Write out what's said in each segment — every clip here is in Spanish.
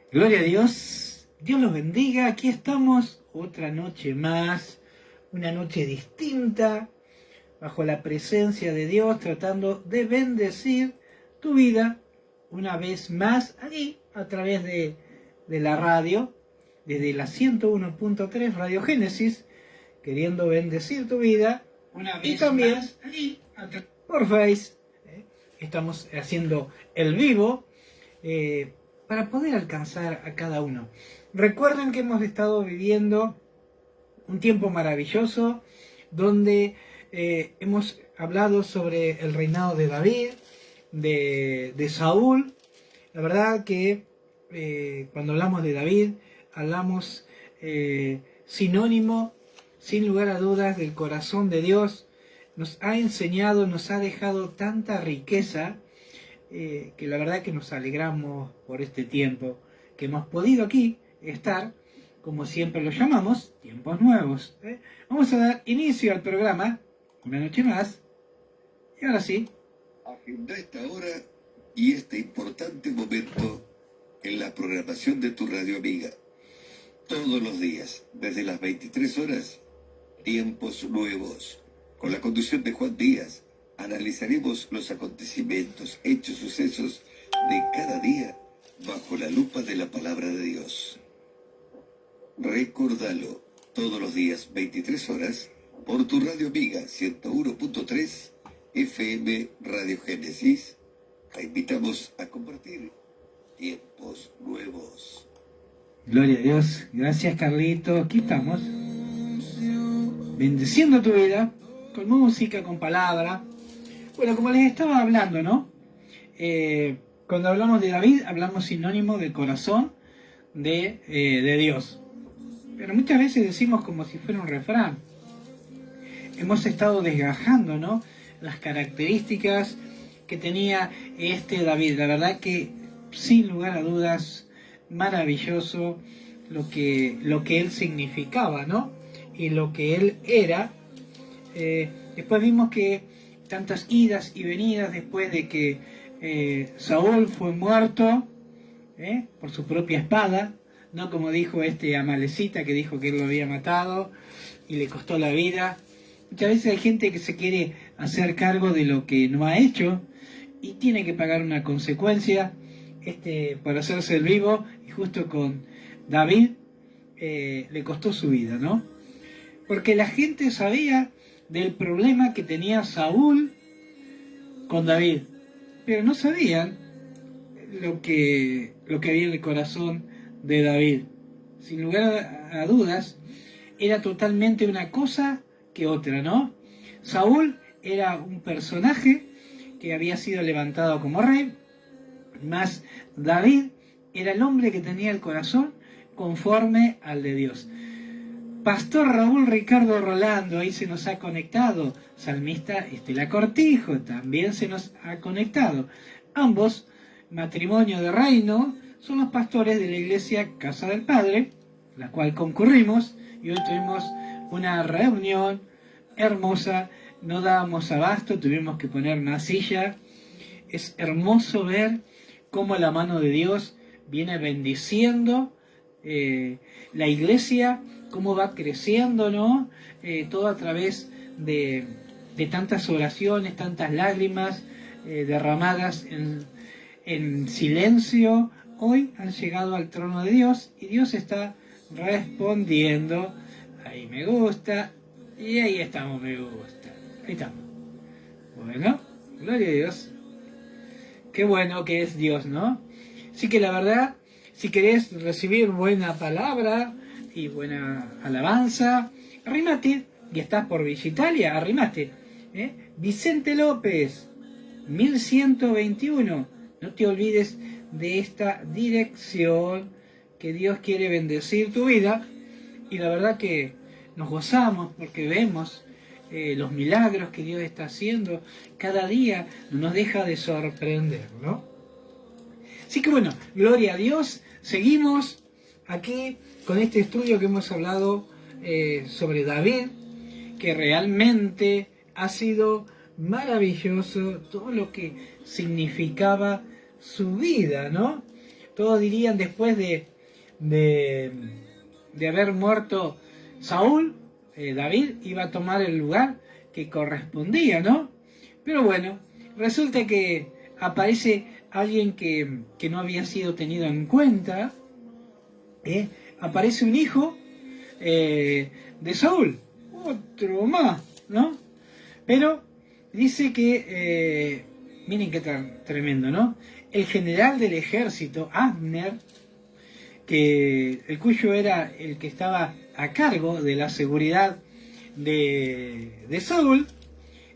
Gloria a Dios, Dios los bendiga, aquí estamos otra noche más, una noche distinta, bajo la presencia de Dios, tratando de bendecir tu vida una vez más, aquí a través de la radio, desde la 101.3 Radio Génesis, queriendo bendecir tu vida, una vez y también más, aquí, por Face, estamos haciendo el vivo, para poder alcanzar a cada uno. Recuerden que hemos estado viviendo un tiempo maravilloso donde hemos hablado sobre el reinado de David, de Saúl. La verdad que cuando hablamos de David, hablamos sinónimo, sin lugar a dudas, del corazón de Dios. Nos ha enseñado, nos ha dejado tanta riqueza, que la verdad que nos alegramos por este tiempo que hemos podido aquí estar, como siempre lo llamamos, tiempos nuevos. Vamos a dar inicio al programa, una noche más, y ahora sí. Agenda esta hora y este importante momento en la programación de tu radio amiga. Todos los días, desde las 23 horas, tiempos nuevos, con la conducción de Juan Díaz. Analizaremos los acontecimientos, hechos, sucesos de cada día bajo la lupa de la palabra de Dios. Recordalo, todos los días, 23 horas, por tu radio amiga 101.3 FM Radio Génesis. Te invitamos a compartir tiempos nuevos. Gloria a Dios, gracias Carlito, aquí estamos, bendeciendo tu vida, con música, con palabra. Bueno, como les estaba hablando, ¿no? Cuando hablamos de David, hablamos sinónimo del corazón de Dios. Pero muchas veces decimos como si fuera un refrán. Hemos estado desgajando, ¿no?, las características que tenía este David. La verdad que, sin lugar a dudas, maravilloso lo que él significaba, ¿no? Y lo que él era. Después vimos que tantas idas y venidas después de que Saúl fue muerto por su propia espada, no como dijo este Amalecita, que dijo que él lo había matado y le costó la vida. Muchas veces hay gente que se quiere hacer cargo de lo que no ha hecho y tiene que pagar una consecuencia por hacerse el vivo, y justo con David le costó su vida, ¿no? Porque la gente sabía del problema que tenía Saúl con David, pero no sabían lo que había en el corazón de David. Sin lugar a dudas, era totalmente una cosa que otra, ¿no? Saúl era un personaje que había sido levantado como rey, más David era el hombre que tenía el corazón conforme al de Dios. Pastor Raúl Ricardo Rolando, ahí se nos ha conectado. Salmista Estela Cortijo, también se nos ha conectado. Ambos, matrimonio de reino, son los pastores de la iglesia Casa del Padre, la cual concurrimos, y hoy tuvimos una reunión hermosa, no dábamos abasto, tuvimos que poner una silla. Es hermoso ver cómo la mano de Dios viene bendiciendo la iglesia, cómo va creciendo, ¿no? Todo a través de tantas oraciones, tantas lágrimas derramadas en silencio. Hoy han llegado al trono de Dios y Dios está respondiendo. Ahí me gusta y ahí estamos, me gusta. Ahí estamos. Bueno, gloria a Dios. Qué bueno que es Dios, ¿no? Así que la verdad, si querés recibir buena palabra y buena alabanza, arrímate, y estás por Villa Italia, arrímate. Vicente López, 1121. No te olvides de esta dirección, que Dios quiere bendecir tu vida. Y la verdad que nos gozamos porque vemos los milagros que Dios está haciendo. Cada día nos deja de sorprender, ¿no? Así que bueno, gloria a Dios. Seguimos aquí con este estudio que hemos hablado sobre David, que realmente ha sido maravilloso todo lo que significaba su vida, ¿no? todos dirían después de haber muerto Saúl, David iba a tomar el lugar que correspondía, ¿no? Pero bueno, resulta que aparece alguien que no había sido tenido en cuenta, aparece un hijo de Saúl, otro más, ¿no? Pero dice que, miren qué tremendo, ¿no? El general del ejército, Abner, el cuyo era el que estaba a cargo de la seguridad de Saúl,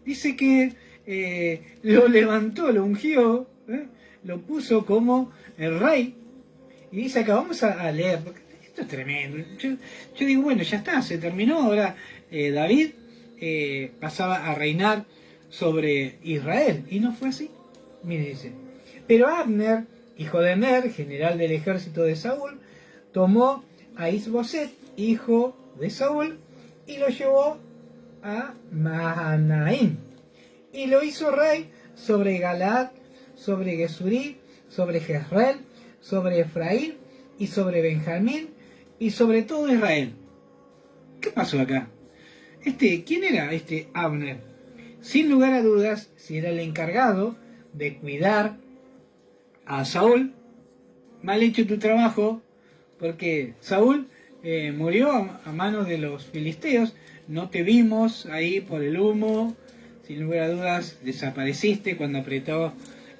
dice que lo levantó, lo ungió, lo puso como el rey. Y dice acá, vamos a leer, porque esto es tremendo. Yo digo, bueno, ya está, se terminó, ahora David pasaba a reinar sobre Israel. Y no fue así. Mire, dice, pero Abner, hijo de Ner, general del ejército de Saúl, tomó a Isboset, hijo de Saúl, y lo llevó a Mahanaim, y lo hizo rey sobre Galaad, sobre Gesurí, sobre Jezreel, sobre Efraín, y sobre Benjamín, y sobre todo Israel. ¿Qué pasó acá? ¿Quién era este Abner? Sin lugar a dudas, si era el encargado de cuidar a Saúl. Mal hecho tu trabajo, porque Saúl murió a manos de los filisteos. No te vimos ahí por el humo, sin lugar a dudas desapareciste cuando apretó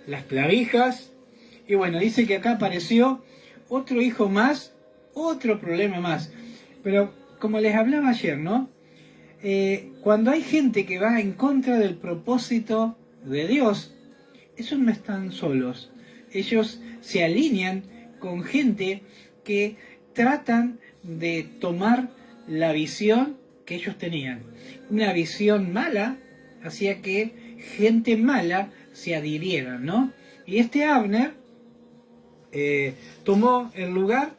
las clavijas. Y bueno, dice que acá apareció otro hijo más, otro problema más. Pero como les hablaba ayer, ¿no? Cuando hay gente que va en contra del propósito de Dios, esos no están solos. Ellos se alinean con gente que tratan de tomar la visión que ellos tenían. Una visión mala hacía que gente mala se adhiriera, ¿no? Y este Abner tomó el lugar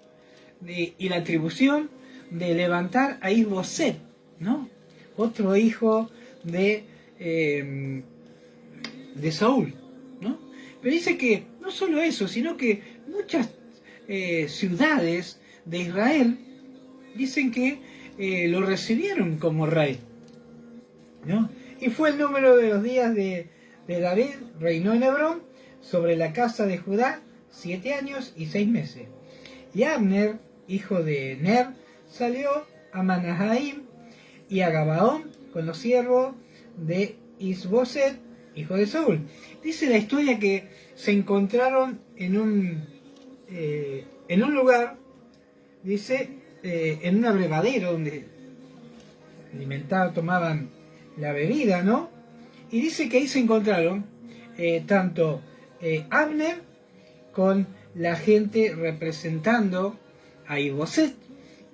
y la atribución de levantar a Isboset, ¿no? Otro hijo de Saúl, ¿no? Pero dice que no solo eso, sino que muchas ciudades de Israel dicen que lo recibieron como rey, ¿no? Y fue el número de los días de David, reinó en Hebrón, sobre la casa de Judá, 7 años y 6 meses. Y Abner, hijo de Ner, salió a Mahanaim y a Gabaón con los siervos de Isboset, hijo de Saúl. Dice la historia que se encontraron en un lugar, dice, en un abrevadero donde alimentaban, tomaban la bebida, ¿no? Y dice que ahí se encontraron tanto Abner con la gente representando a Isboset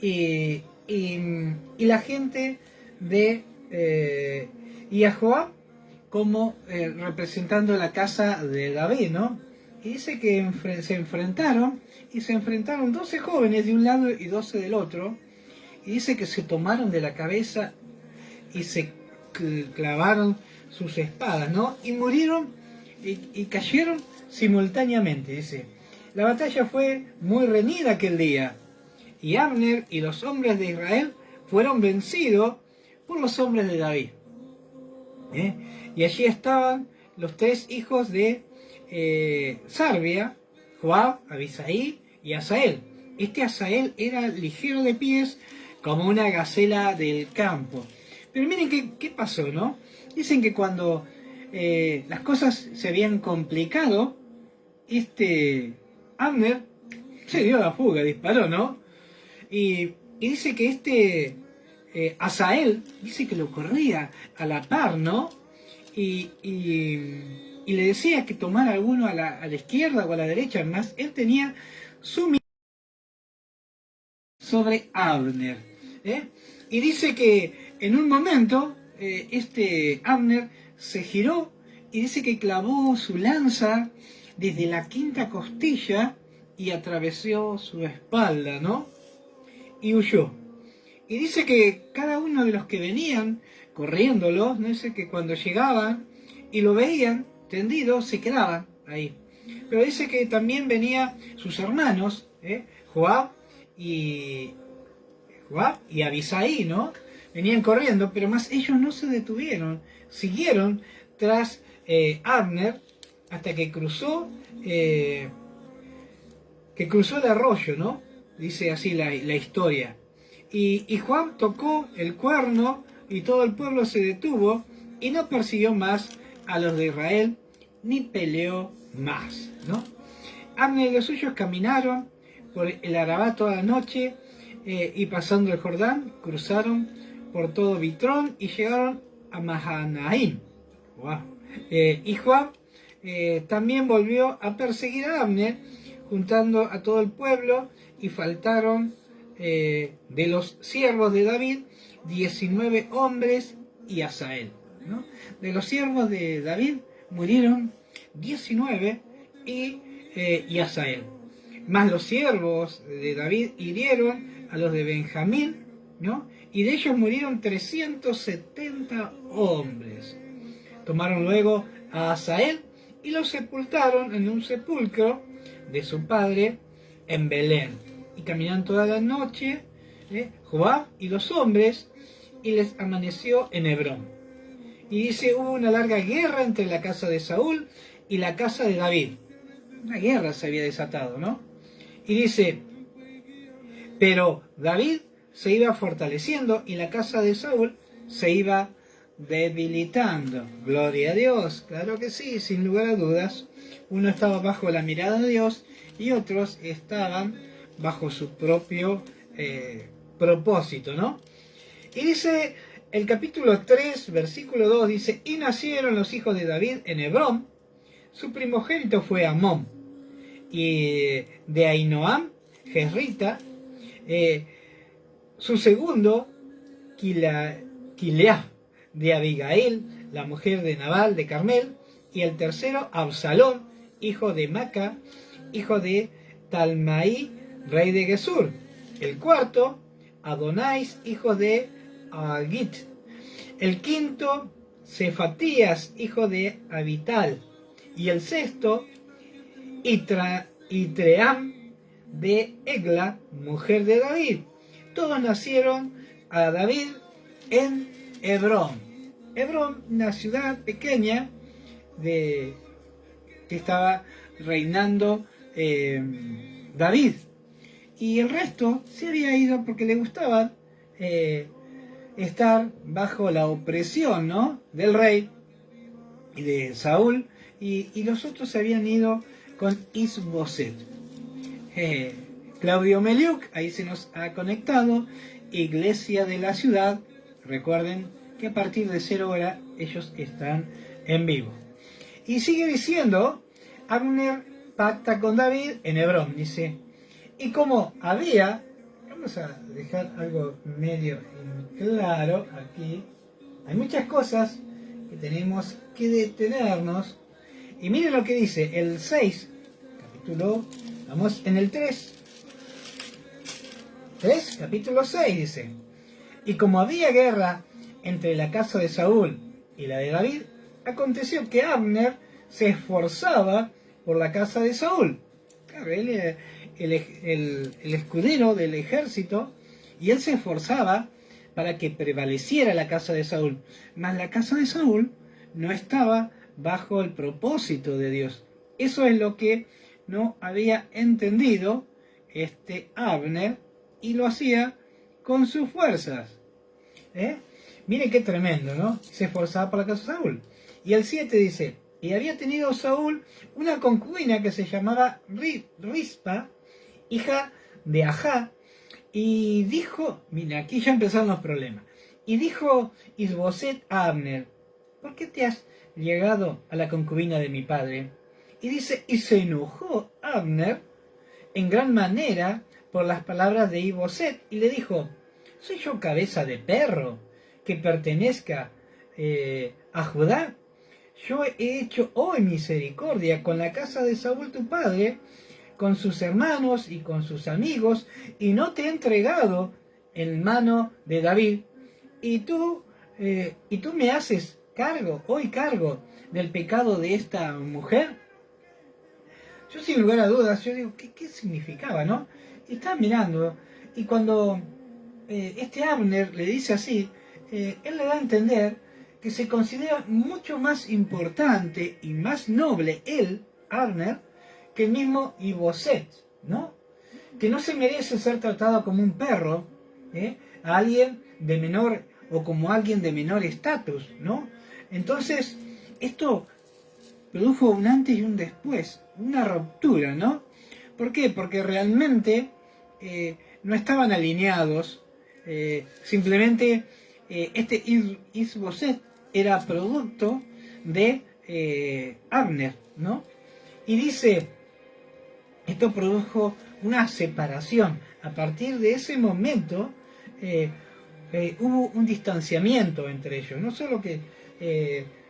y la gente de Joab como representando la casa de David, ¿no? Y dice que se enfrentaron 12 jóvenes de un lado y 12 del otro, y dice que se tomaron de la cabeza y se clavaron sus espadas, ¿no? Y murieron y cayeron simultáneamente, dice. La batalla fue muy reñida aquel día, y Abner y los hombres de Israel fueron vencidos por los hombres de David. Y allí estaban los 3 hijos de Sarbia, Joab, Abisaí y Asael. Este Asael era ligero de pies como una gacela del campo. Pero miren qué pasó, ¿no? Dicen que cuando las cosas se habían complicado, Abner se dio la fuga, disparó, ¿no? Y dice que Asael, dice que lo corría a la par, ¿no? Y le decía que tomara alguno a la izquierda o a la derecha, más él tenía su mirada sobre Abner. Y dice que en un momento Abner se giró y dice que clavó su lanza desde la quinta costilla y atravesó su espalda, ¿no? Y huyó. Y dice que cada uno de los que venían corriéndolo, ¿no? Dice que cuando llegaban y lo veían tendido, se quedaban ahí. Pero dice que también venían sus hermanos, Joab y Abisai, ¿no? Venían corriendo, pero más ellos no se detuvieron, siguieron tras Abner hasta que cruzó el arroyo, ¿no? Dice así la historia. Y Joab tocó el cuerno y todo el pueblo se detuvo y no persiguió más a los de Israel ni peleó más, ¿no? Abner y los suyos caminaron por el Arabá toda la noche y pasando el Jordán cruzaron por todo Bitrón y llegaron a Mahanaim. Wow. Y Joab también volvió a perseguir a Abner juntando a todo el pueblo y faltaron de los siervos de David 19 hombres y Asael, ¿no? De los siervos de David murieron 19 y Asael. Más los siervos de David hirieron a los de Benjamín, ¿no? Y de ellos murieron 370 hombres. Tomaron luego a Asael y lo sepultaron en un sepulcro de su padre en Belén. Y caminaron toda la noche Joab y los hombres y les amaneció en Hebrón. Y dice, hubo una larga guerra entre la casa de Saúl y la casa de David. Una guerra se había desatado, ¿no? Y dice, pero David se iba fortaleciendo y la casa de Saúl se iba debilitando. Gloria a Dios, claro que sí, sin lugar a dudas. Uno estaba bajo la mirada de Dios y otros estaban bajo su propio propósito, ¿no? Y dice el capítulo 3, versículo 2, dice, y nacieron los hijos de David en Hebrón, su primogénito fue Amón, y de Ahinoam, Jezrita, su segundo, Kileab, de Abigail, la mujer de Nabal de Carmel, y el tercero, Absalón, hijo de Maca, hijo de Talmaí, rey de Gesur. El cuarto, Adonais, hijo de Agit. El quinto, Cefatías, hijo de Abital. Y el sexto, Itream, de Egla, mujer de David. Todos nacieron a David en Hebrón. Hebrón, una ciudad pequeña que estaba reinando David. Y el resto se había ido porque le gustaba estar bajo la opresión, ¿no?, del rey y de Saúl, y los otros se habían ido con Isboset. Claudio Meliuk, ahí se nos ha conectado, Iglesia de la Ciudad. Recuerden que a partir de 0 hora ellos están en vivo. Y sigue diciendo, Abner pacta con David en Hebrón, dice, y como había, vamos a dejar algo medio claro aquí, hay muchas cosas que tenemos que detenernos, y miren lo que dice el 6, capítulo, vamos en el 3, capítulo 6 dice, y como había guerra entre la casa de Saúl y la de David, aconteció que Abner se esforzaba por la casa de Saúl. Claro, él el escudero del ejército, y él se esforzaba para que prevaleciera la casa de Saúl. Mas la casa de Saúl no estaba bajo el propósito de Dios. Eso es lo que no había entendido Abner, y lo hacía con sus fuerzas. Mire qué tremendo, ¿no? Se esforzaba por la casa de Saúl. Y el 7 dice, y había tenido Saúl una concubina que se llamaba Rispa, hija de Ajá, y dijo, mira, aquí ya empezaron los problemas, y dijo Isboset a Abner, ¿por qué te has llegado a la concubina de mi padre? Y dice, y se enojó Abner en gran manera por las palabras de Isboset, y le dijo, ¿soy yo cabeza de perro que pertenezca a Judá? Yo he hecho hoy misericordia con la casa de Saúl tu padre, con sus hermanos y con sus amigos, y no te he entregado en mano de David, y tú me haces cargo del pecado de esta mujer. Yo sin lugar a dudas, yo digo, ¿qué significaba, no? Y estaba mirando, y cuando este Abner le dice así, él le da a entender que se considera mucho más importante y más noble él, Abner, que el mismo Iboset, ¿no? Que no se merece ser tratado como un perro, a alguien de menor o como alguien de menor estatus, ¿no? Entonces, esto produjo un antes y un después, una ruptura, ¿no? ¿Por qué? Porque realmente no estaban alineados, simplemente este Isboset era producto de Abner, ¿no? Y dice, esto produjo una separación. A partir de ese momento hubo un distanciamiento entre ellos. No solo que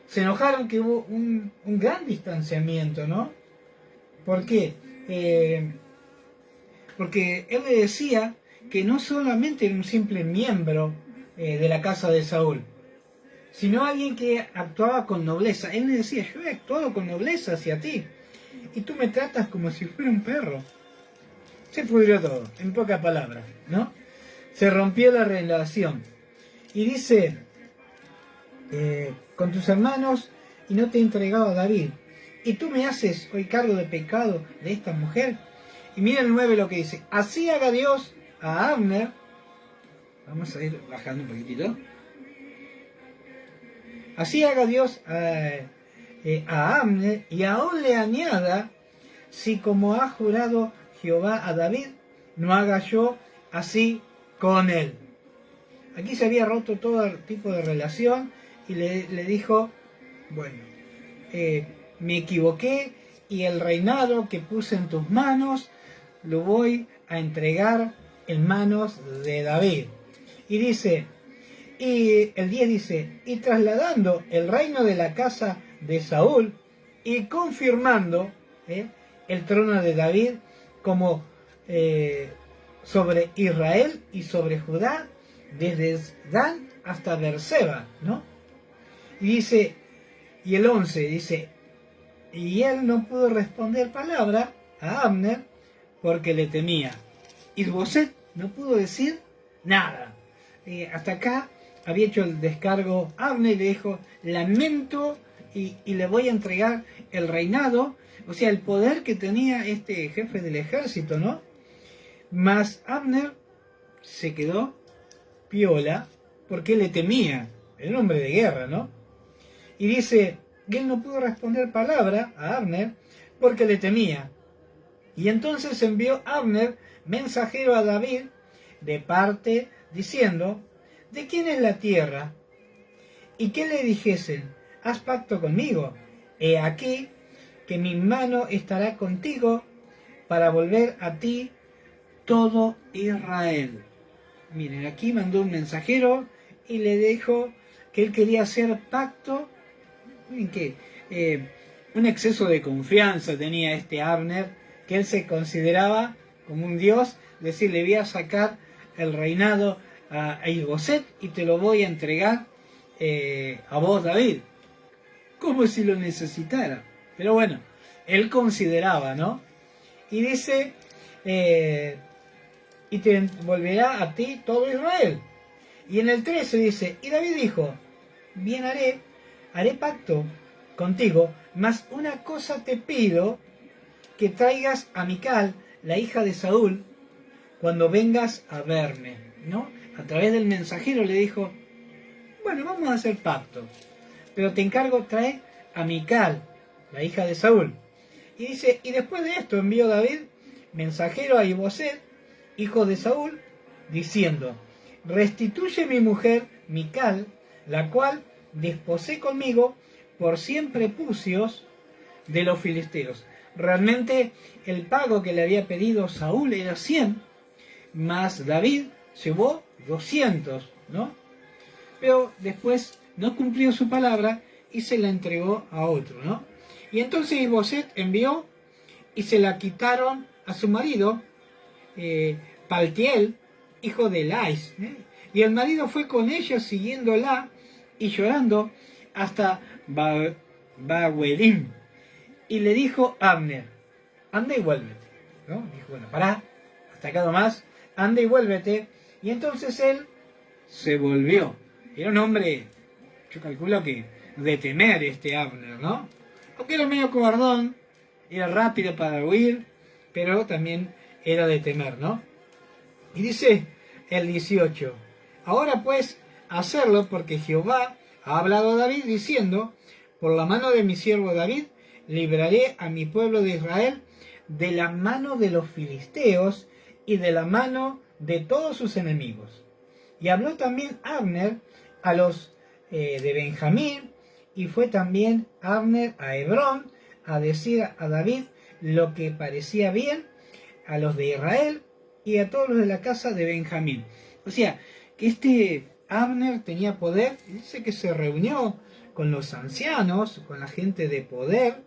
se enojaron, que hubo un gran distanciamiento, ¿no? ¿Por qué? Porque él le decía que no solamente era un simple miembro de la casa de Saúl, sino alguien que actuaba con nobleza. Él le decía, yo he actuado con nobleza hacia ti, y tú me tratas como si fuera un perro. Se pudrió todo, en pocas palabras, ¿no? Se rompió la relación. Y dice, con tus hermanos, y no te he entregado a David, y tú me haces hoy cargo de pecado de esta mujer. Y mira el 9 lo que dice, así haga Dios a Abner. Vamos a ir bajando un poquitito. Así haga Dios a Abner, y aún le añada, si como ha jurado Jehová a David, no haga yo así con él. Aquí se había roto todo tipo de relación y le dijo, bueno, me equivoqué y el reinado que puse en tus manos lo voy a entregar en manos de David. Y dice, y el 10 dice, y trasladando el reino de la casa de Saúl y confirmando el trono de David como sobre Israel y sobre Judá, desde Dan hasta Berseba, ¿no? Y dice, y el 11 dice, y él no pudo responder palabra a Abner porque le temía. Isboset no pudo decir nada. Hasta acá había hecho el descargo Abner y le dijo, lamento y le voy a entregar el reinado, o sea, el poder que tenía este jefe del ejército, ¿no? Mas Abner se quedó piola porque le temía, el hombre de guerra, ¿no? Y dice, y él no pudo responder palabra a Abner porque le temía. Y entonces envió Abner mensajero a David de parte diciendo, ¿de quién es la tierra? Y que le dijesen, haz pacto conmigo, he aquí que mi mano estará contigo para volver a ti todo Israel. Miren, aquí mandó un mensajero y le dijo que él quería hacer pacto. Miren que un exceso de confianza tenía este Abner, que él se consideraba como un dios, decirle, voy a sacar el reinado a Isboset y te lo voy a entregar a vos, David, como si lo necesitara. Pero bueno, él consideraba, ¿no? Y dice, y te volverá a ti todo Israel. Y en el 13 dice, y David dijo, bien haré pacto contigo, mas una cosa te pido, que traigas a Mical, la hija de Saúl, cuando vengas a verme, ¿no? A través del mensajero le dijo, bueno, vamos a hacer pacto, pero te encargo, trae a Mical, la hija de Saúl. Y dice, y después de esto envió David mensajero a Iboset, hijo de Saúl, diciendo, restituye mi mujer Mical, la cual desposé conmigo por 100 prepucios de los filisteos. Realmente el pago que le había pedido Saúl era 100, más David llevó 200, ¿no? Pero después no cumplió su palabra y se la entregó a otro, ¿no? Y entonces Isboset envió y se la quitaron a su marido, Paltiel, hijo de Lais, y el marido fue con ella siguiéndola y llorando hasta Bahuelim. Y le dijo Abner, anda y vuélvete, ¿no? Dijo, bueno, pará, hasta acá nomás, anda y vuélvete. Y entonces él se volvió. Era un hombre, yo calculo que de temer este Abner, ¿no? Aunque era medio cobardón, era rápido para huir, pero también era de temer, ¿no? Y dice el 18, ahora pues, hacerlo porque Jehová ha hablado a David diciendo, por la mano de mi siervo David, libraré a mi pueblo de Israel de la mano de los filisteos y de la mano de todos sus enemigos. Y habló también Abner a los de Benjamín, y fue también Abner a Hebrón a decir a David lo que parecía bien a los de Israel y a todos los de la casa de Benjamín. O sea, que este Abner tenía poder, dice que se reunió con los ancianos, con la gente de poder,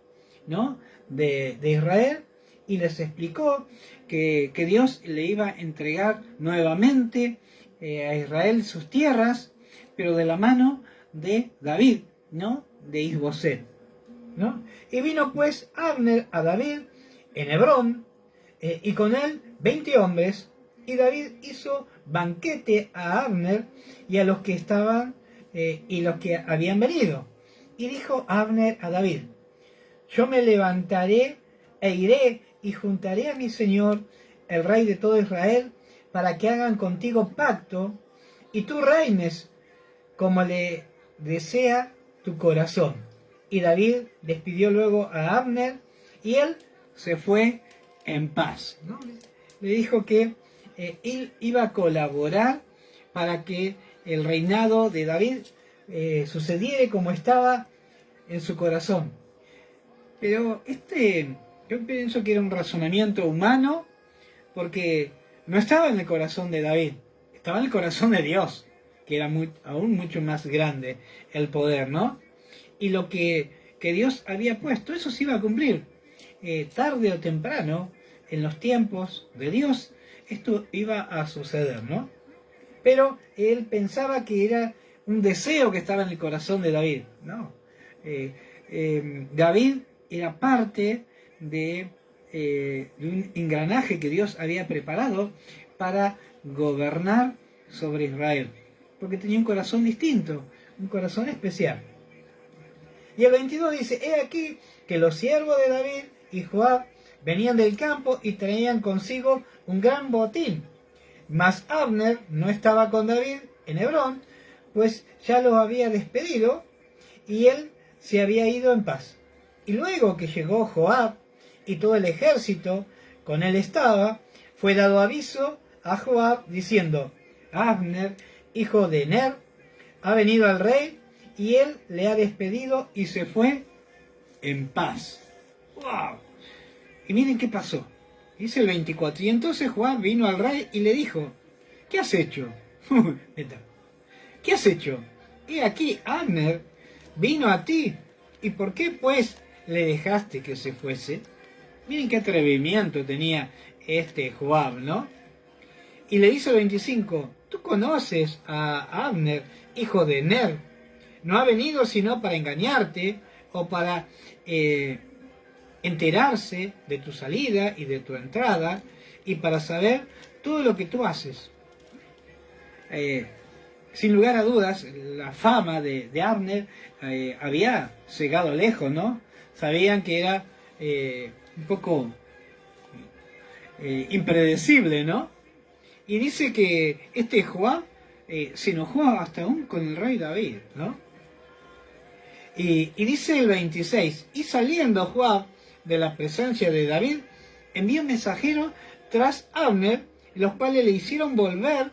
¿no? de Israel, y les explicó que Dios le iba a entregar nuevamente a Israel sus tierras, pero de la mano de David, ¿no? De Isboset, ¿no? Y vino pues Abner a David en Hebrón, y con él 20 hombres, y David hizo banquete a Abner y a los que estaban y los que habían venido. Y dijo Abner a David, yo me levantaré e iré y juntaré a mi señor, el rey de todo Israel, para que hagan contigo pacto, y tú reines como le desea tu corazón. Y David despidió luego a Abner, y él se fue en paz, ¿no? Le dijo que él iba a colaborar para que el reinado de David sucediera como estaba en su corazón. Pero yo pienso que era un razonamiento humano, porque no estaba en el corazón de David, estaba en el corazón de Dios, que era aún mucho más grande el poder, ¿no? Y lo que Dios había puesto, eso se iba a cumplir. Tarde o temprano, en los tiempos de Dios, esto iba a suceder, ¿no? Pero él pensaba que era un deseo que estaba en el corazón de David, ¿no? David era parte de un engranaje que Dios había preparado para gobernar sobre Israel, porque tenía un corazón distinto, un corazón especial. Y el 22 dice, he aquí que los siervos de David y Joab venían del campo y traían consigo un gran botín. Mas Abner no estaba con David en Hebrón, pues ya lo había despedido y él se había ido en paz. Y luego que llegó Joab y todo el ejército con él estaba, fue dado aviso a Joab diciendo, Abner, hijo de Ner, ha venido al rey y él le ha despedido y se fue en paz. ¡Wow! Y miren qué pasó. Dice el 24, y entonces Joab vino al rey y le dijo, ¿qué has hecho? ¿Qué has hecho? He aquí, Abner vino a ti, ¿y por qué pues le dejaste que se fuese? Miren qué atrevimiento tenía este Joab, ¿no? Y le dice el 25, tú conoces a Abner, hijo de Ner, no ha venido sino para engañarte o para enterarse de tu salida y de tu entrada y para saber todo lo que tú haces. Sin lugar a dudas, la fama de Abner había llegado lejos, ¿no? Sabían que era un poco impredecible, ¿no? Y dice que este Joab se enojó hasta aún con el rey David, ¿no? Y dice el 26, y saliendo Joab de la presencia de David, envió mensajeros tras Abner, los cuales le hicieron volver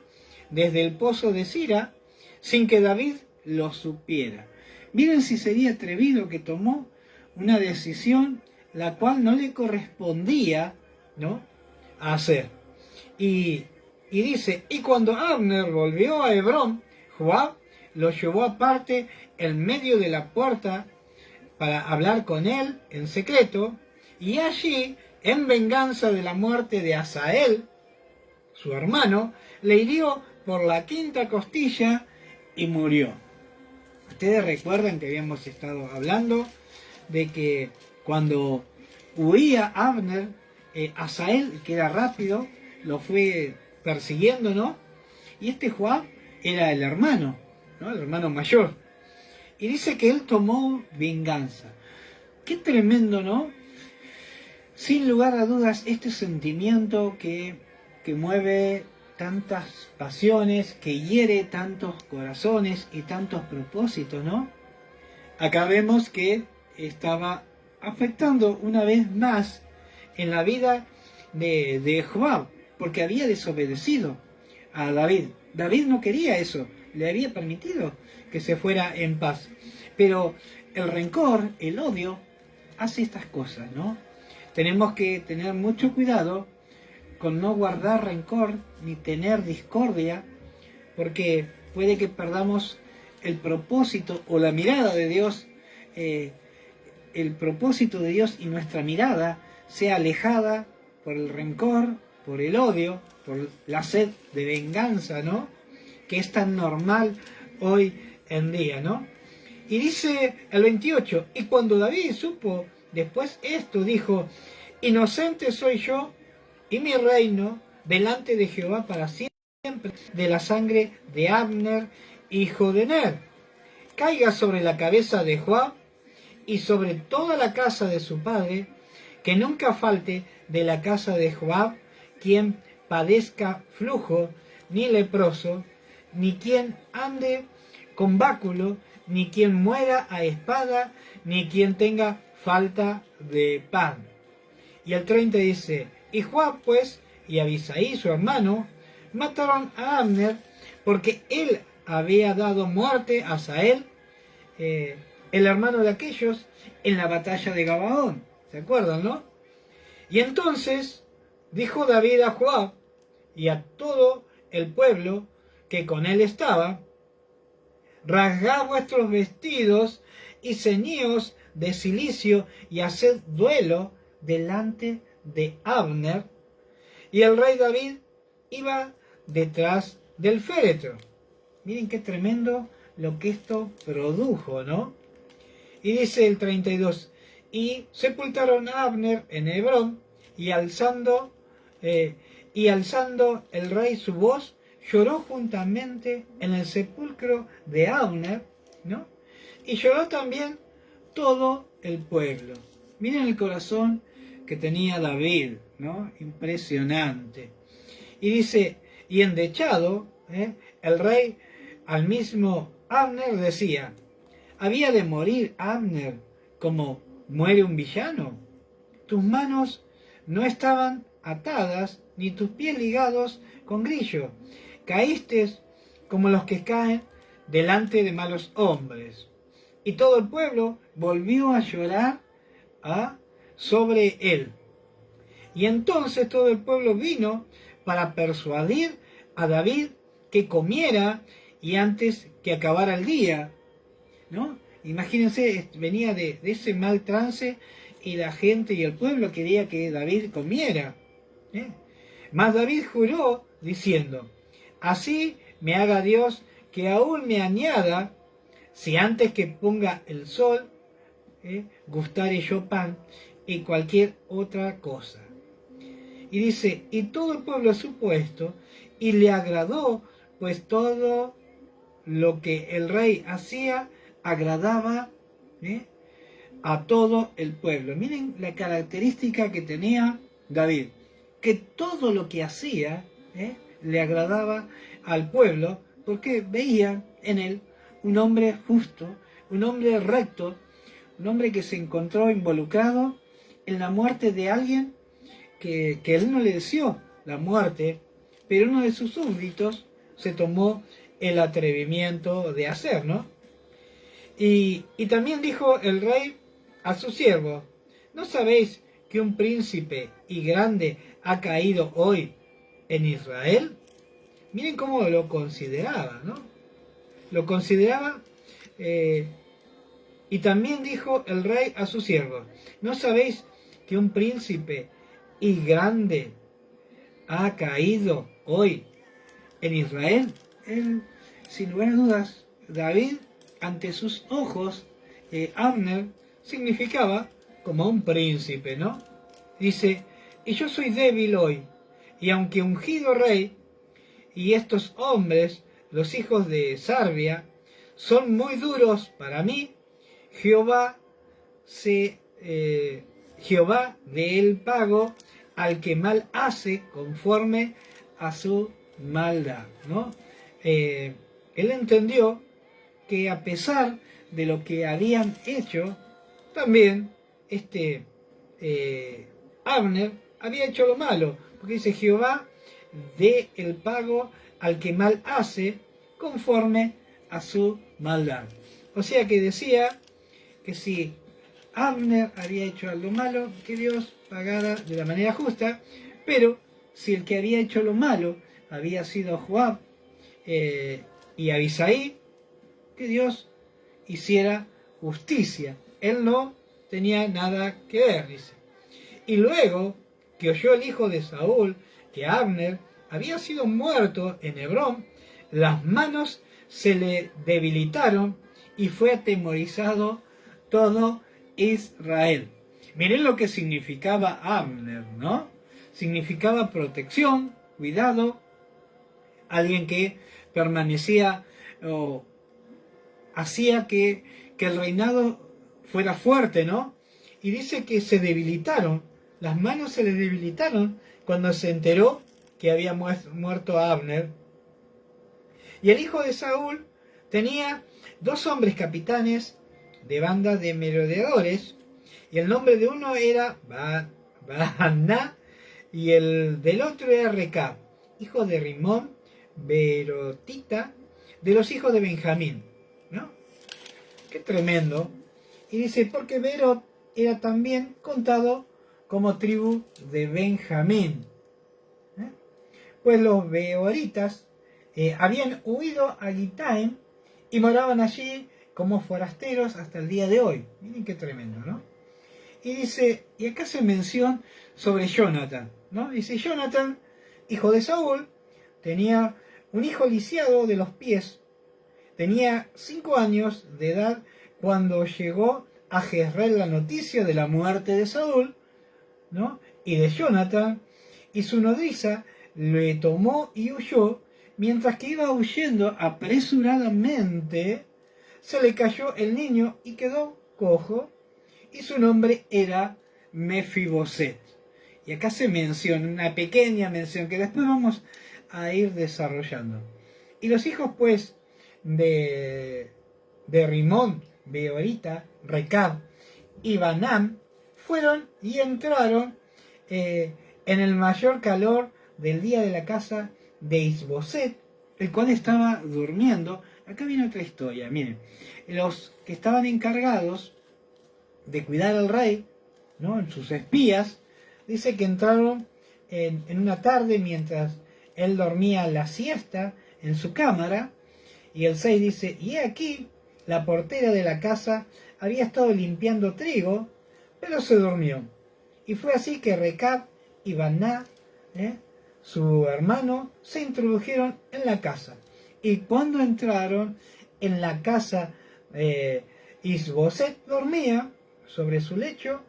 desde el pozo de Sira, sin que David lo supiera. Miren si sería atrevido que tomó una decisión la cual no le correspondía, ¿no?, a hacer. Y dice, y cuando Abner volvió a Hebrón, Joab lo llevó aparte en medio de la puerta para hablar con él en secreto, y allí, en venganza de la muerte de Asael, su hermano, le hirió por la quinta costilla y murió. Ustedes recuerdan que habíamos estado hablando de que cuando huía Abner, Asael, que era rápido, lo fue persiguiendo, ¿no? Y este Joab era el hermano, ¿no? El hermano mayor. Y dice que él tomó venganza. Qué tremendo, ¿no? Sin lugar a dudas, este sentimiento que mueve tantas pasiones, que hiere tantos corazones y tantos propósitos, ¿no? Acá vemos que estaba afectando una vez más en la vida de Joab, porque había desobedecido a David. David no quería eso, le había permitido que se fuera en paz. Pero el rencor, el odio, hace estas cosas, ¿no? Tenemos que tener mucho cuidado con no guardar rencor ni tener discordia, porque puede que perdamos el propósito o la mirada de Dios, el propósito de Dios y nuestra mirada sea alejada por el rencor, por el odio, por la sed de venganza, ¿no? Que es tan normal hoy en día, ¿no? Y dice el 28, y cuando David supo después esto, dijo, inocente soy yo y mi reino delante de Jehová para siempre, de la sangre de Abner, hijo de Ner. Caiga sobre la cabeza de Joab y sobre toda la casa de su padre, que nunca falte de la casa de Joab quien padezca flujo, ni leproso, ni quien ande con báculo, ni quien muera a espada, ni quien tenga falta de pan. Y el 30 dice, y Joab pues, y Abisaí su hermano, mataron a Abner, porque él había dado muerte a Asael, el hermano de aquellos, en la batalla de Gabaón. ¿Se acuerdan, no? Y entonces dijo David a Joab y a todo el pueblo que con él estaba, rasgad vuestros vestidos y ceñíos de cilicio y haced duelo delante de Abner. Y el rey David iba detrás del féretro. Miren qué tremendo lo que esto produjo, ¿no? Y dice el 32, y sepultaron a Abner en Hebrón, y alzando el rey su voz, lloró juntamente en el sepulcro de Abner, ¿no? Y lloró también todo el pueblo. Miren el corazón que tenía David, ¿no? Impresionante. Y dice, y endechado, el rey al mismo Abner decía, ¿había de morir Abner como muere un villano? Tus manos no estaban atadas, ni tus pies ligados con grillo. Caíste como los que caen delante de malos hombres. Y todo el pueblo volvió a llorar sobre él. Y entonces todo el pueblo vino para persuadir a David que comiera y antes que acabara el día, ¿no? Imagínense, venía de ese mal trance y la gente y el pueblo quería que David comiera. Mas David juró diciendo, así me haga Dios que aún me añada, si antes que ponga el sol, gustare yo pan y cualquier otra cosa. Y dice, y todo el pueblo supo esto, y le agradó, pues todo lo que el rey hacía agradaba a todo el pueblo. Miren la característica que tenía David, que todo lo que hacía le agradaba al pueblo, porque veían en él un hombre justo, un hombre recto, un hombre que se encontró involucrado en la muerte de alguien que él no le deseó la muerte, pero uno de sus súbditos se tomó el atrevimiento de hacer, ¿no? Y también dijo el rey a su siervo, ¿no sabéis que un príncipe y grande ha caído hoy en Israel? Miren cómo lo consideraba, ¿no? Lo consideraba, y también dijo el rey a su siervo, ¿no sabéis que un príncipe y grande ha caído hoy en Israel? Él, sin lugar a dudas, David, ante sus ojos, Abner significaba como un príncipe, ¿no? Dice, y yo soy débil hoy, y aunque ungido rey, y estos hombres, los hijos de Sarbia, son muy duros para mí, Jehová Jehová dé el pago al que mal hace conforme a su maldad, ¿no? Él entendió que a pesar de lo que habían hecho, también Abner había hecho lo malo, porque dice Jehová dé el pago al que mal hace conforme a su maldad. O sea que decía que si Abner había hecho algo malo, que Dios pagara de la manera justa, pero si el que había hecho lo malo había sido Joab y Abisai, que Dios hiciera justicia. Él no tenía nada que ver, dice. Y luego que oyó el hijo de Saúl que Abner había sido muerto en Hebrón, las manos se le debilitaron y fue atemorizado todo Israel. Miren lo que significaba Abner, ¿no? Significaba protección, cuidado, alguien que permanecía o hacía que el reinado fuera fuerte, ¿no? Y dice que se debilitaron, las manos se le debilitaron cuando se enteró que había muerto Abner. Y el hijo de Saúl tenía 2 hombres capitanes de banda de merodeadores, y el nombre de uno era Baana y el del otro era Recab, hijo de Rimón, Berotita, de los hijos de Benjamín, ¿no? Qué tremendo. Y dice, porque Berot era también contado como tribu de Benjamín. Pues los beoritas habían huido a Gitaim y moraban allí como forasteros hasta el día de hoy. Miren qué tremendo, ¿no? Y dice, y acá se menciona sobre Jonathan, ¿no? Dice, Jonathan, hijo de Saúl, tenía un hijo lisiado de los pies, tenía 5 años de edad cuando llegó a Jezreel la noticia de la muerte de Saúl, ¿no? Y de Jonathan, y su nodriza le tomó y huyó, mientras que iba huyendo apresuradamente, se le cayó el niño y quedó cojo, y su nombre era Mefiboset. Y acá se menciona, una pequeña mención que después vamos a ir desarrollando. Y los hijos pues de Rimón, Beorita, Recab y Banam fueron y entraron en el mayor calor del día de la casa de Isboset, el cual estaba durmiendo. Acá viene otra historia, miren. Los que estaban encargados de cuidar al rey, ¿no? En sus espías, dice que entraron en una tarde mientras él dormía la siesta en su cámara, y el 6 dice, y aquí la portera de la casa había estado limpiando trigo, pero se durmió. Y fue así que Recab y Baná, su hermano, se introdujeron en la casa. Y cuando entraron en la casa, Isboset dormía sobre su lecho,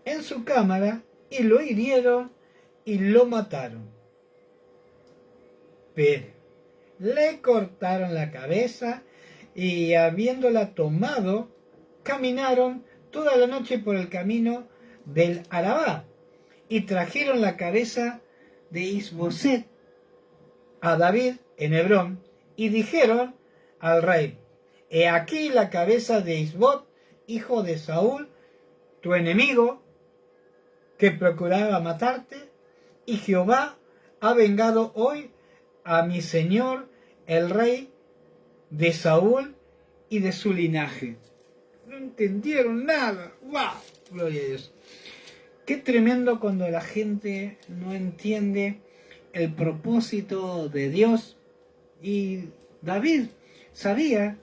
en su cámara, y lo hirieron y lo mataron. Pero le cortaron la cabeza y habiéndola tomado, caminaron toda la noche por el camino del Arabá y trajeron la cabeza de Isboset a David en Hebrón y dijeron al rey, he aquí la cabeza de Isbot, hijo de Saúl, tu enemigo, que procuraba matarte, y Jehová ha vengado hoy a mi señor el rey de Saúl y de su linaje. No entendieron nada. ¡Wow! Gloria a Dios. Qué tremendo cuando la gente no entiende el propósito de Dios. Y David sabía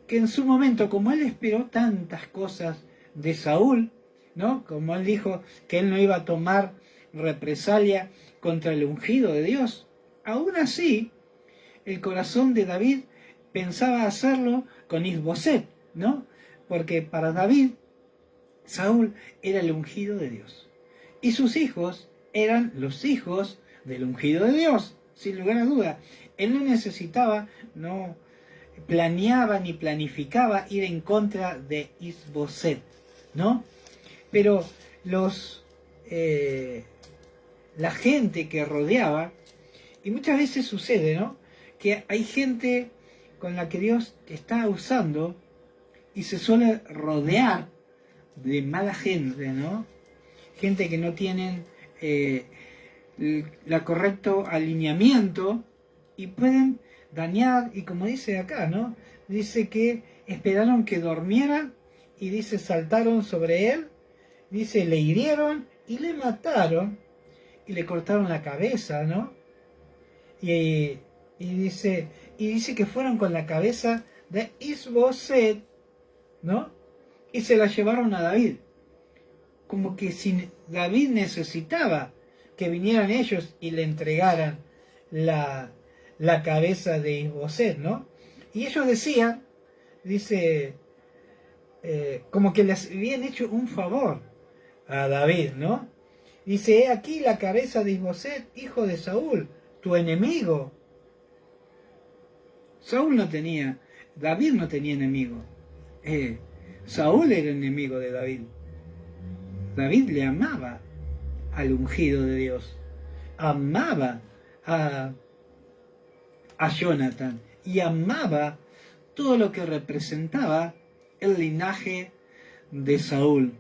que en su momento, como él esperó tantas cosas de Saúl, ¿no? Como él dijo que él no iba a tomar represalia contra el ungido de Dios, aún así el corazón de David pensaba hacerlo con Isboset, ¿no? Porque para David Saúl era el ungido de Dios. Y sus hijos eran los hijos del ungido de Dios, sin lugar a duda. Él no necesitaba, no planeaba ni planificaba ir en contra de Isboset, ¿no? Pero la gente que rodeaba, y muchas veces sucede, ¿no? Que hay gente con la que Dios está usando y se suele rodear de mala gente, ¿no? Gente que no tienen el correcto alineamiento y pueden dañar, y como dice acá, ¿no? Dice que esperaron que durmiera y dice saltaron sobre él, dice le hirieron y le mataron y le cortaron la cabeza, ¿no? Y dice que fueron con la cabeza de Isboset, ¿no? Y se la llevaron a David. Como que si David necesitaba que vinieran ellos y le entregaran la cabeza de Isboset, ¿no? Y ellos decían, dice, como que les habían hecho un favor a David, ¿no? Dice, he aquí la cabeza de Isboset, hijo de Saúl, tu enemigo. David no tenía enemigo. Saúl era enemigo de David. David le amaba al ungido de Dios. Amaba a Jonathan y amaba todo lo que representaba el linaje de Saúl.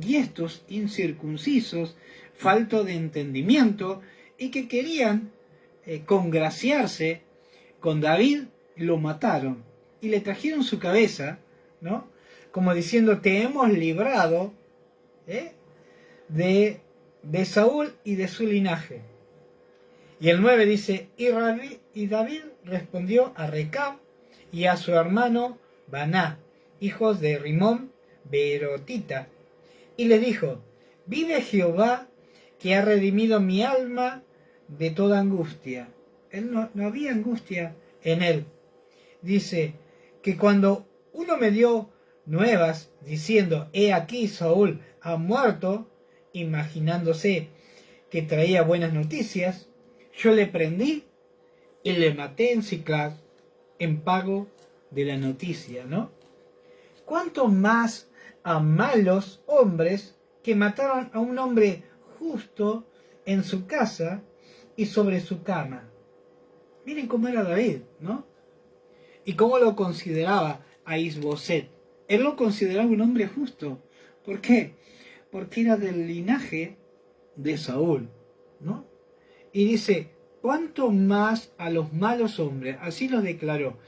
Y estos incircuncisos, faltos de entendimiento y que querían congraciarse con David, lo mataron y le trajeron su cabeza, ¿no? Como diciendo, te hemos librado de Saúl y de su linaje. Y el 9 dice, y David respondió a Recab y a su hermano Baná, hijos de Rimón Beerotita, y le dijo, vive Jehová, que ha redimido mi alma de toda angustia. Él no había angustia en él. Dice que cuando uno me dio nuevas diciendo, he aquí Saúl ha muerto, imaginándose que traía buenas noticias, yo le prendí y le maté en Siclag en pago de la noticia, ¿no? ¿Cuánto más a malos hombres que mataron a un hombre justo en su casa y sobre su cama? Miren cómo era David, ¿no? Y cómo lo consideraba a Isboset. Él lo consideraba un hombre justo. ¿Por qué? Porque era del linaje de Saúl, ¿no? Y dice, ¿cuánto más a los malos hombres? Así lo declaró.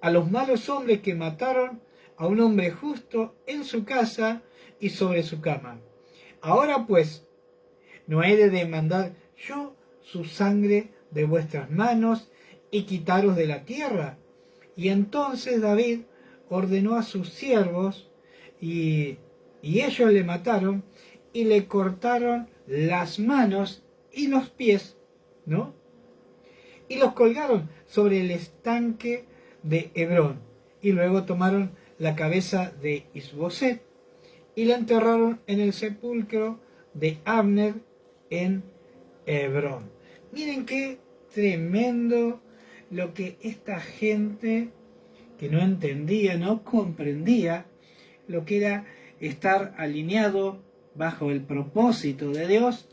A los malos hombres que mataron a un hombre justo en su casa y sobre su cama. Ahora pues, ¿no he de demandar yo su sangre de vuestras manos y quitaros de la tierra? Y entonces David ordenó a sus siervos y ellos le mataron y le cortaron las manos y los pies, ¿no? Y los colgaron sobre el estanque de Hebrón. Y luego tomaron la cabeza de Isboset y la enterraron en el sepulcro de Abner en Hebrón. Miren qué tremendo lo que esta gente que no entendía, no comprendía lo que era estar alineado bajo el propósito de Dios,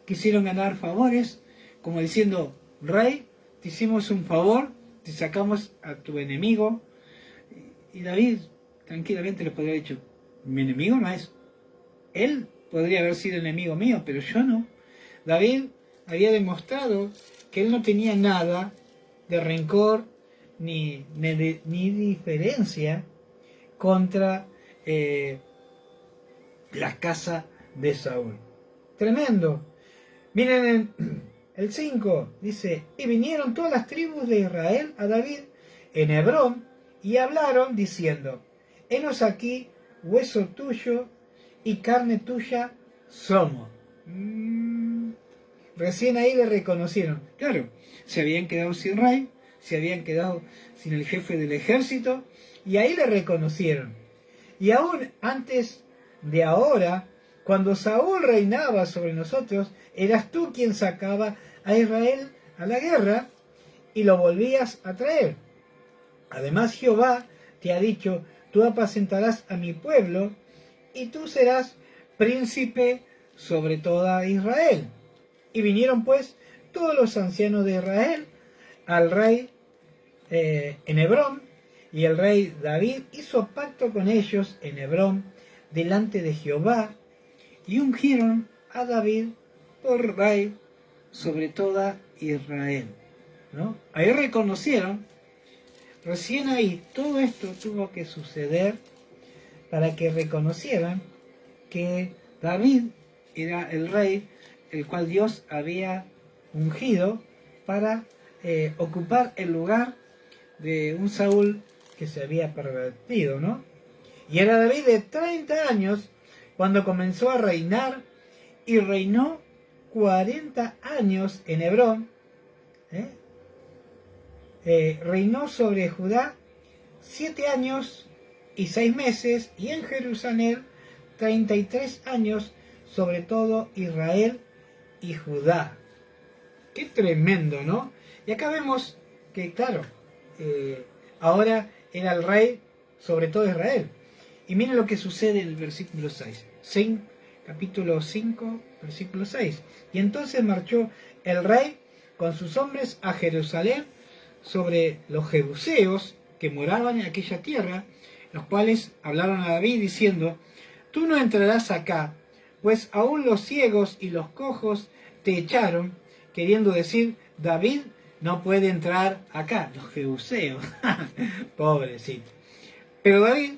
quisieron ganar favores, como diciendo, rey, te hicimos un favor, te sacamos a tu enemigo. Y David tranquilamente les podría haber dicho, mi enemigo no es. Él podría haber sido enemigo mío, pero yo no. David había demostrado que él no tenía nada de rencor ni diferencia contra la casa de Saúl. Tremendo. Miren el 5, dice, y vinieron todas las tribus de Israel a David en Hebrón y hablaron diciendo, henos aquí hueso tuyo y carne tuya somos. Recién ahí le reconocieron. Claro, se habían quedado sin rey, se habían quedado sin el jefe del ejército, y ahí le reconocieron. Y aún antes de ahora, cuando Saúl reinaba sobre nosotros, eras tú quien sacaba a Israel a la guerra y lo volvías a traer. Además Jehová te ha dicho, tú apacentarás a mi pueblo y tú serás príncipe sobre toda Israel. Y vinieron pues todos los ancianos de Israel al rey en Hebrón, y el rey David hizo pacto con ellos en Hebrón delante de Jehová, y ungieron a David por rey sobre toda Israel, ¿no? Ahí reconocieron, recién ahí, todo esto tuvo que suceder para que reconocieran que David era el rey el cual Dios había ungido para ocupar el lugar de un Saúl que se había pervertido, ¿no? Y era David de 30 años cuando comenzó a reinar, y reinó 40 años en Hebrón. Reinó sobre Judá 7 años y 6 meses, y en Jerusalén 33 años sobre todo Israel y Judá. Qué tremendo, ¿no? Y acá vemos que, claro, ahora era el rey sobre todo Israel. Y miren lo que sucede en el versículo 6. Capítulo 5, versículo 6. Y entonces marchó el rey con sus hombres a Jerusalén sobre los jebuseos que moraban en aquella tierra, los cuales hablaron a David diciendo, tú no entrarás acá, pues aún los ciegos y los cojos te echaron, queriendo decir, David no puede entrar acá, los jebuseos. Pobrecito. Pero David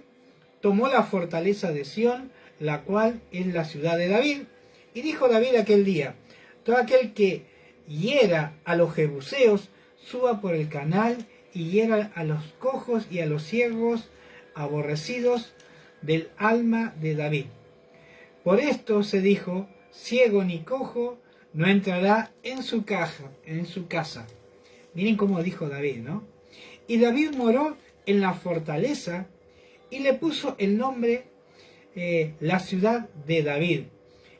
tomó la fortaleza de Sión, la cual es la ciudad de David, y dijo David aquel día, todo aquel que hiera a los jebuseos, suba por el canal y hiera a los cojos y a los ciegos aborrecidos del alma de David. Por esto se dijo, ciego ni cojo no entrará en su casa. Miren cómo dijo David, ¿no? Y David moró en la fortaleza y le puso el nombre la ciudad de David,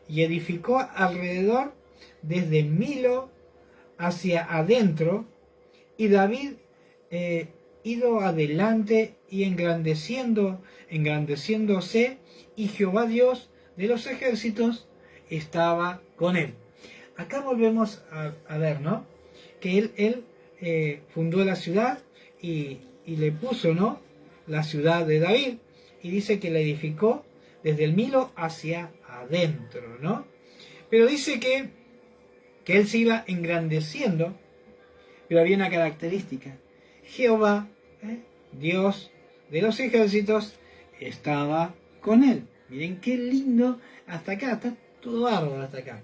y edificó alrededor desde Milo hacia adentro, y David ido adelante y engrandeciéndose, y Jehová Dios de los ejércitos estaba con él. Acá volvemos a ver, ¿no? Que él fundó la ciudad y le puso, ¿no?, la ciudad de David, y dice que la edificó desde el Milo hacia adentro, ¿no? Pero dice que él se iba engrandeciendo, pero había una característica. Jehová, Dios de los ejércitos, estaba con él. Miren qué lindo hasta acá, está todo bárbaro hasta acá.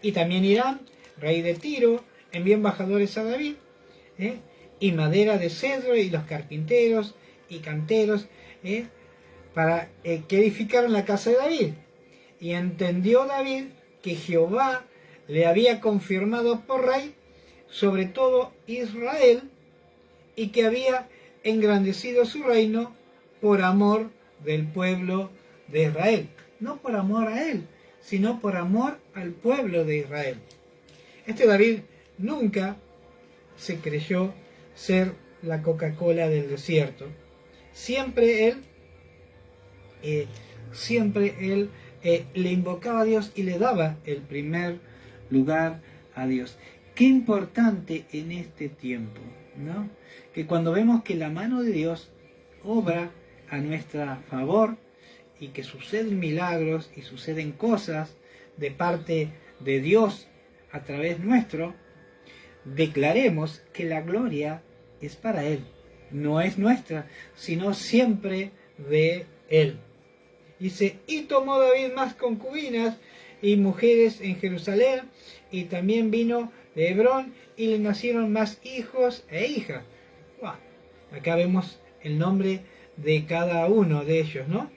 Y también Hiram, rey de Tiro, envió embajadores a David, y madera de cedro, y los carpinteros y canteros, para que edificaron la casa de David. Y entendió David que Jehová le había confirmado por rey sobre todo Israel, y que había engrandecido su reino por amor del pueblo de Israel. No por amor a él, sino por amor al pueblo de Israel. Este David nunca se creyó ser la Coca-Cola del desierto. Siempre él le invocaba a Dios y le daba el primer lugar a Dios. Qué importante en este tiempo, ¿no? Que cuando vemos que la mano de Dios obra a nuestro favor, y que suceden milagros y suceden cosas de parte de Dios a través nuestro, declaremos que la gloria es para Él, no es nuestra, sino siempre de Él. Dice, y tomó David más concubinas y mujeres en Jerusalén, y también vino de Hebrón, y le nacieron más hijos e hijas. Wow. Acá vemos el nombre de cada uno de ellos, ¿no?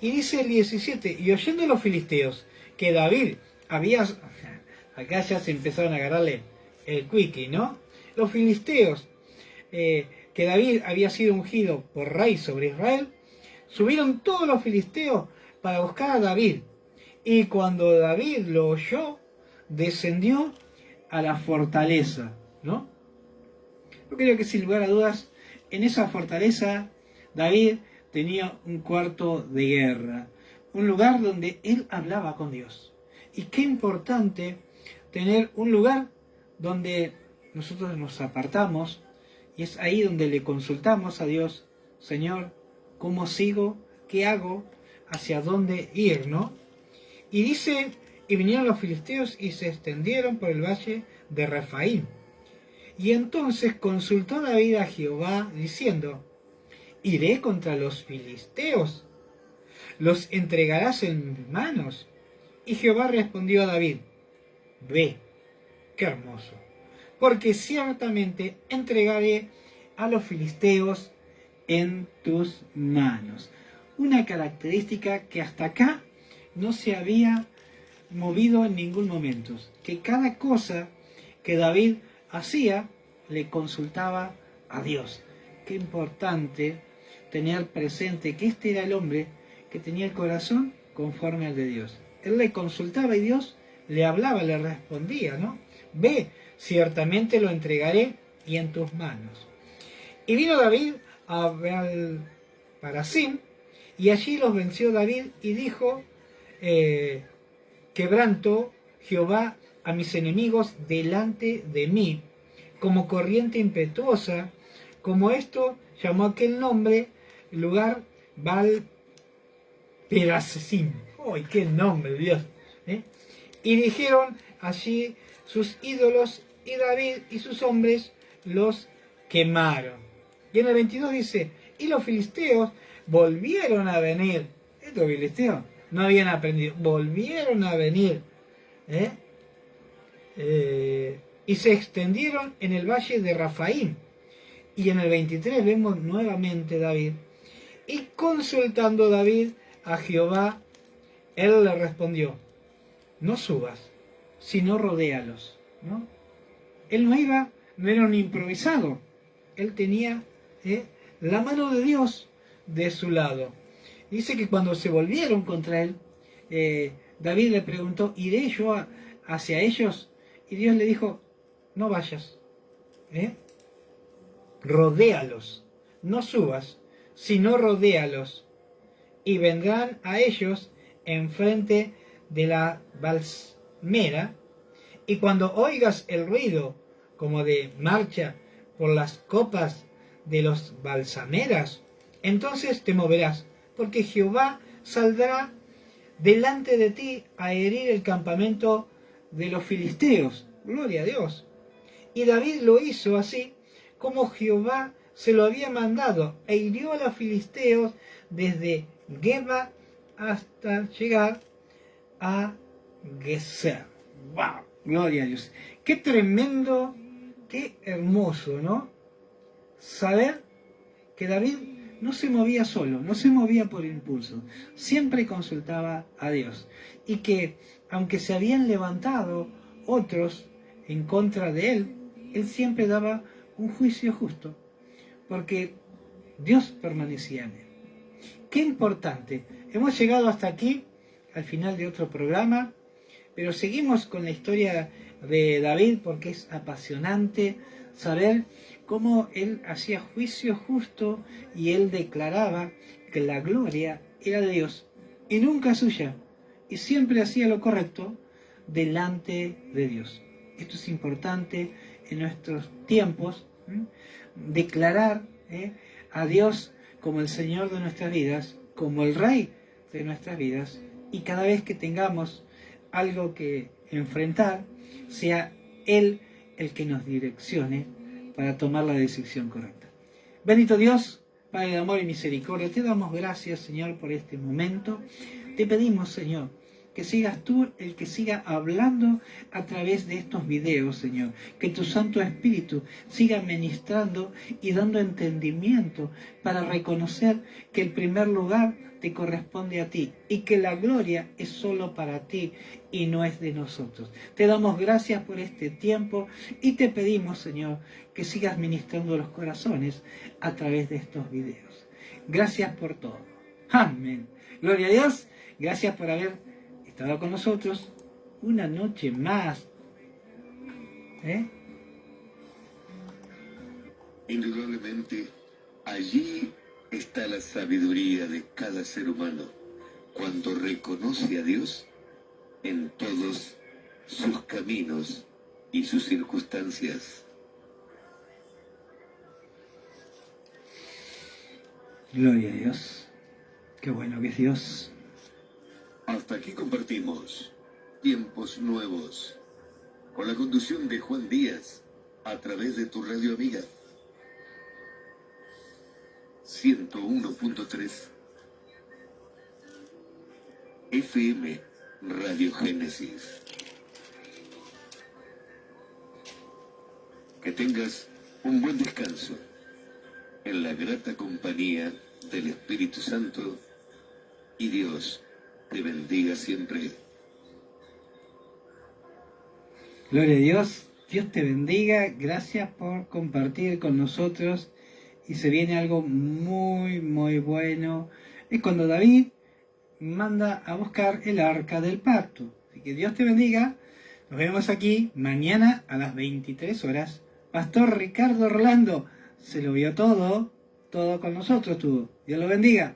Y dice el 17, y oyendo los filisteos que David había... Acá ya se empezaron a agarrarle el quickie, ¿no? Los filisteos, que David había sido ungido por rey sobre Israel, subieron todos los filisteos para buscar a David. Y cuando David lo oyó, descendió a la fortaleza, ¿no? Yo creo que sin lugar a dudas, en esa fortaleza David tenía un cuarto de guerra, un lugar donde él hablaba con Dios. Y qué importante tener un lugar donde nosotros nos apartamos y es ahí donde le consultamos a Dios, Señor, ¿cómo sigo? ¿Qué hago? ¿Hacia dónde ir? ¿No? Y dice, y vinieron los filisteos y se extendieron por el valle de Refaim. Y entonces consultó David a Jehová diciendo, ¿iré contra los filisteos? ¿Los entregarás en mis manos? Y Jehová respondió a David, ve, qué hermoso, porque ciertamente entregaré a los filisteos en tus manos. Una característica que hasta acá no se había movido en ningún momento, que cada cosa que David hacía le consultaba a Dios. Qué importante tener presente que este era el hombre que tenía el corazón conforme al de Dios. Él le consultaba y Dios le hablaba, le respondía, ¿no? Ve, ciertamente lo entregaré y en tus manos. Y vino David a Baal-Parasim, y allí los venció David y dijo, quebranto Jehová a mis enemigos delante de mí, como corriente impetuosa, como esto llamó aquel nombre, lugar Baal-Perasim. ¡Ay, qué nombre, Dios! Y dijeron allí sus ídolos, y David y sus hombres los quemaron. Y en el 22 dice, y los filisteos volvieron a venir. Estos filisteos no habían aprendido, volvieron a venir. Y se extendieron en el valle de Rafaim. Y en el 23 vemos nuevamente David. Y consultando David a Jehová, él le respondió, no subas, sino rodéalos, ¿no? Él no era un improvisado. Él tenía la mano de Dios de su lado. Dice que cuando se volvieron contra él, David le preguntó, ¿iré yo hacia ellos? Y Dios le dijo, no vayas, rodéalos, no subas, sino rodéalos, y vendrán a ellos enfrente de la balsamera, y cuando oigas el ruido como de marcha por las copas de los balsameras, entonces te moverás, porque Jehová saldrá delante de ti a herir el campamento de los filisteos. Gloria a Dios. Y David lo hizo así como Jehová se lo había mandado, e hirió a los filisteos desde Geba hasta llegar a Geser. ¡Wow! Gloria a Dios. Qué tremendo, qué hermoso, ¿no? Saber que David no se movía solo, no se movía por impulso, siempre consultaba a Dios. Y que, aunque se habían levantado otros en contra de él, él siempre daba un juicio justo, porque Dios permanecía en él. Qué importante. Hemos llegado hasta aquí, al final de otro programa, pero seguimos con la historia de David porque es apasionante saber cómo él hacía juicio justo y él declaraba que la gloria era de Dios y nunca suya, y siempre hacía lo correcto delante de Dios. Esto es importante en nuestros tiempos, declarar a Dios como el Señor de nuestras vidas, como el Rey de nuestras vidas, y cada vez que tengamos algo que enfrentar, sea Él el que nos direccione para tomar la decisión correcta. Bendito Dios, Padre de amor y misericordia, te damos gracias, Señor, por este momento. Te pedimos, Señor, que sigas tú el que siga hablando a través de estos videos, Señor. Que tu Santo Espíritu siga ministrando y dando entendimiento para reconocer que el primer lugar te corresponde a ti y que la gloria es solo para ti y no es de nosotros. Te damos gracias por este tiempo y te pedimos, Señor, que sigas ministrando los corazones a través de estos videos. Gracias por todo. Amén. Gloria a Dios. Gracias por haber estado con nosotros una noche más. Indudablemente, allí está la sabiduría de cada ser humano cuando reconoce a Dios en todos sus caminos y sus circunstancias. Gloria a Dios. Qué bueno que es Dios. Hasta aquí compartimos Tiempos Nuevos con la conducción de Juan Díaz a través de tu radio amiga 101.3 FM Radio Génesis. Que tengas un buen descanso en la grata compañía del Espíritu Santo y Dios te bendiga siempre. Gloria a Dios. Dios te bendiga. Gracias por compartir con nosotros. Y se viene algo muy, muy bueno. Es cuando David manda a buscar el arca del pacto. Así que Dios te bendiga. Nos vemos aquí mañana a las 23 horas. Pastor Ricardo Orlando se lo vio todo con nosotros tuvo. Dios lo bendiga.